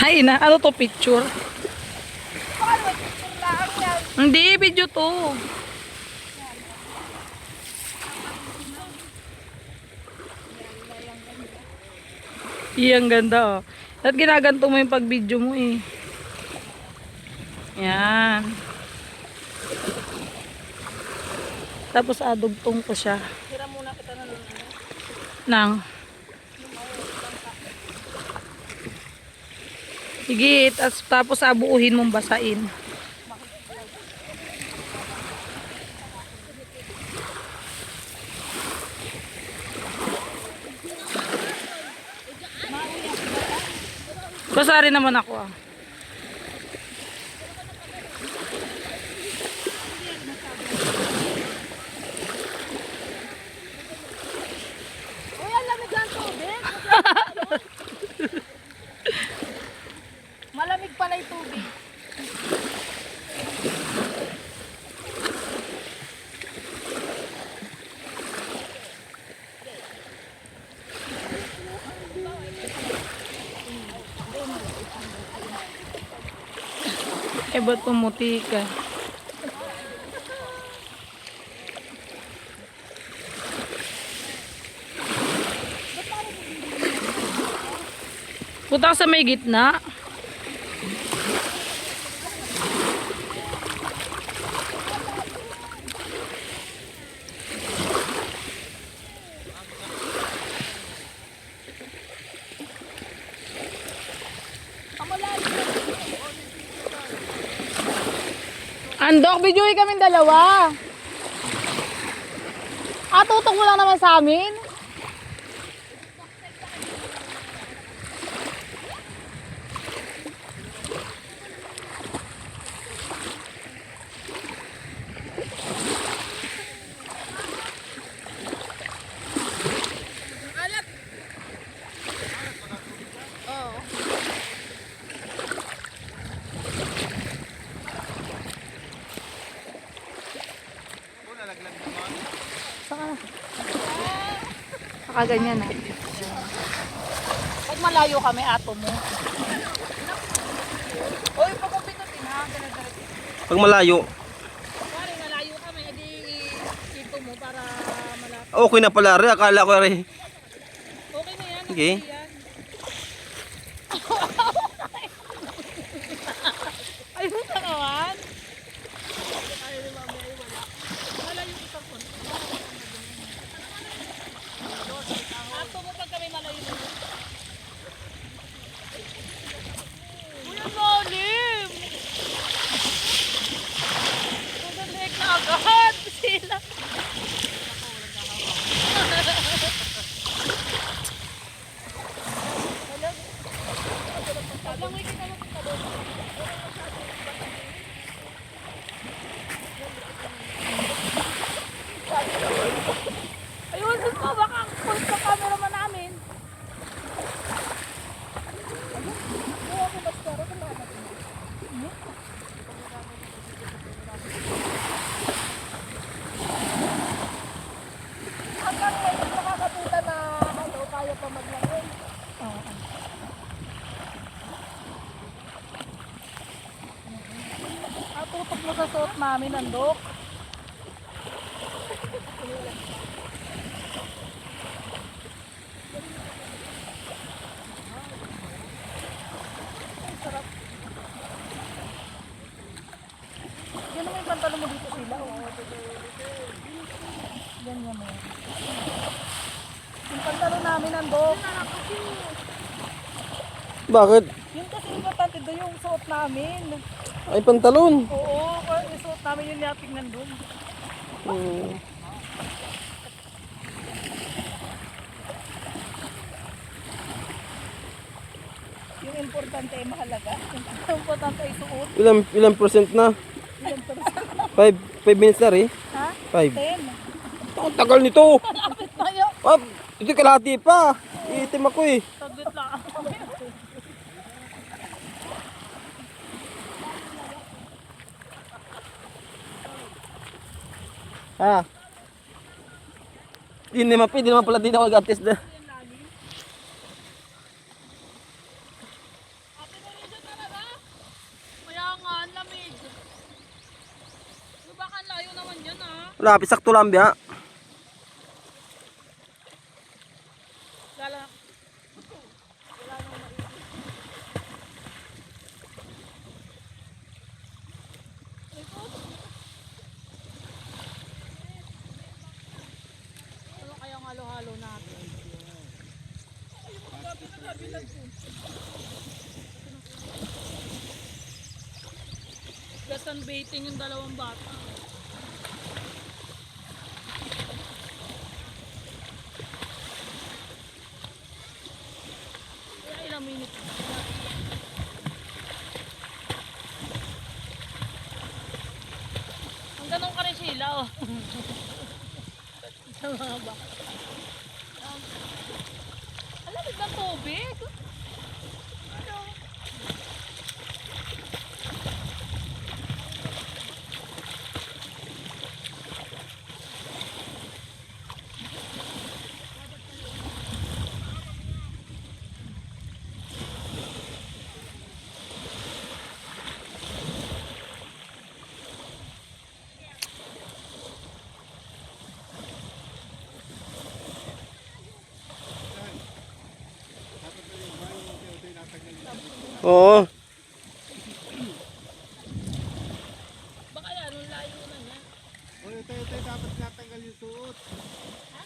Ay na, ano to picture? Paano may picture lang yan? Hindi, video to. Iyang ganda oh. At ginaganto mo yung pag-video mo eh. Yan. Tapos adugtong ko siya. Tira muna kita na ano. Nang. Higit. Tapos abuuhin mong basain. Basari naman ako ah. Uy, ang lamig ang tubig. Malamig pala yung tubig. Eh ba't pumuti ka? Punta ka sa may gitna. Andok, videoin kami dalawa. Tutok mo lang naman sa amin. Saka ganyan na. Pag malayo kami, ato mo. Uy, pagkupinutin ha. Pag malayo, Pare, malayo kami. Edi ito mo para malapit. okay na pala rin. Akala ko rin. Okay na yan. Okay. Okay yan. Ayun na naman. Ay, mami, ay wala. Malayo kita po. Ato mo pag kami malayo na. Uy, ang lalim. Magandang na agad sila. Langoy kita mo kita doon. Ayun, dun po, baka full sa cameraman namin. Hanggang ngayon nakakapunta na ano, kaya pa maglangoy. Tutok mo sa suot namin, Andok. Sarap. Yan naman yung pantalo mo dito sila. Ganyan mo. Yung pantalo namin, Andok. Bakit? Yun kasi importante doon yung suot namin. Ay, pantalon. Oo, yung suot namin yung nating nandun. Yung importante ay mahalaga. Yung importante ay suot. Ilang percent na? Ilang percent? 5 minutes na rin. Ha? 5. 10. Ang tagal nito. Lapit na yun. Ah, ito kalahati pa. Iitim ako eh. Saglit lang. Ha? Hindi naman pala din ako nag-artist na. Lapit, sakto lang biya. Kala, ano kayang halo-halo natin? Gasan baiting yung dalawang bata. Kaya ilang minutes. Ang ganun ka rin sila, oh. Sa mga baka. Alamig ng tubig. Ano? Oo. Baka yan, ang layo na niya. O, ito, dapat natanggal yung suot. Ha?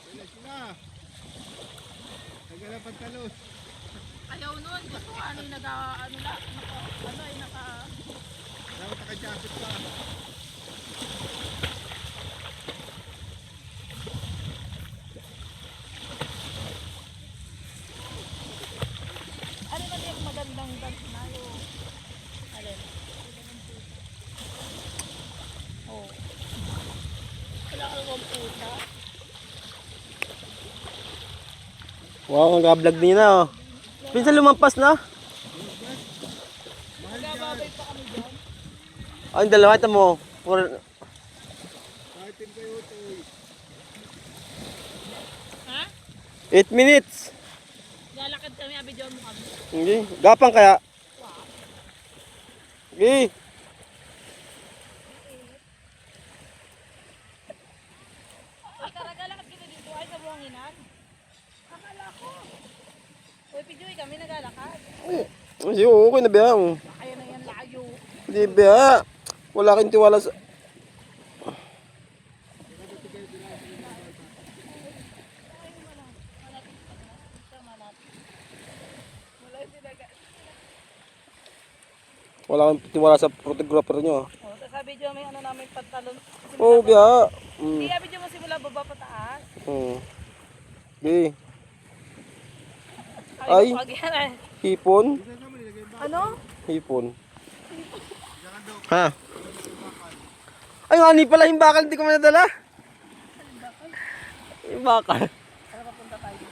Bilis na. Tanggal ang pantalon. Ayaw nun. Gusto ko ano yung naka. Dapat naka-jacket pa. Ano man yung magandang dance na yung... Alin? Oh. Wala ka bang puta? Wow, ang vlog nila oh. Pinsan lumampas na. Magababay pa kami dyan. Ay, yung dalawa ito mo. Kahit din kayo ito. Ha? 8 minutes. Lalakad kami, abidyon mo kami. Hindi. Gapang kaya. Wow. Sige. Ay, karagalakad kita dito ay sa buwanginan. Akala ko. Uy, Pijoy, kami nagalakad. Kasi okay na biya. Kaya na yan layo. Hindi biya. Wala kang tiwala sa... Wala kang tiwala sa photographer nyo. Oh, tapos sa video may ano namin pantalon. Oo, biya. Hindi, video mo simula baba pataas. Okay. Ay, Ay. pag yan ay. Hipon. Ano? Hipon. Ha? Ay, honey pala yung bakal. Hindi ko manadala. Yung bakal. Para papunta tayo.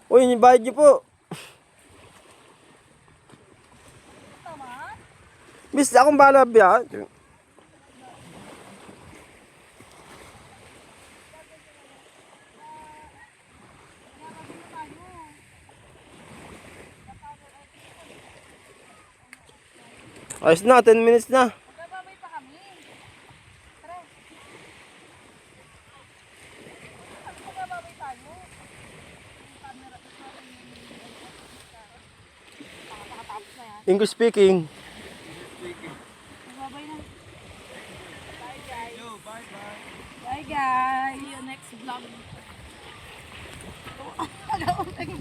Uy, yung bayad niyo po. Tama? Miss, akong bahala biya. Ayos na, 10 minutes na. Magbababay pa kami. Tara. Sabi ko magbababay tayo. Yung camera. Nakatapos na yan. English speaking. Magbabay na. Bye guys. Bye guys. See you next vlog.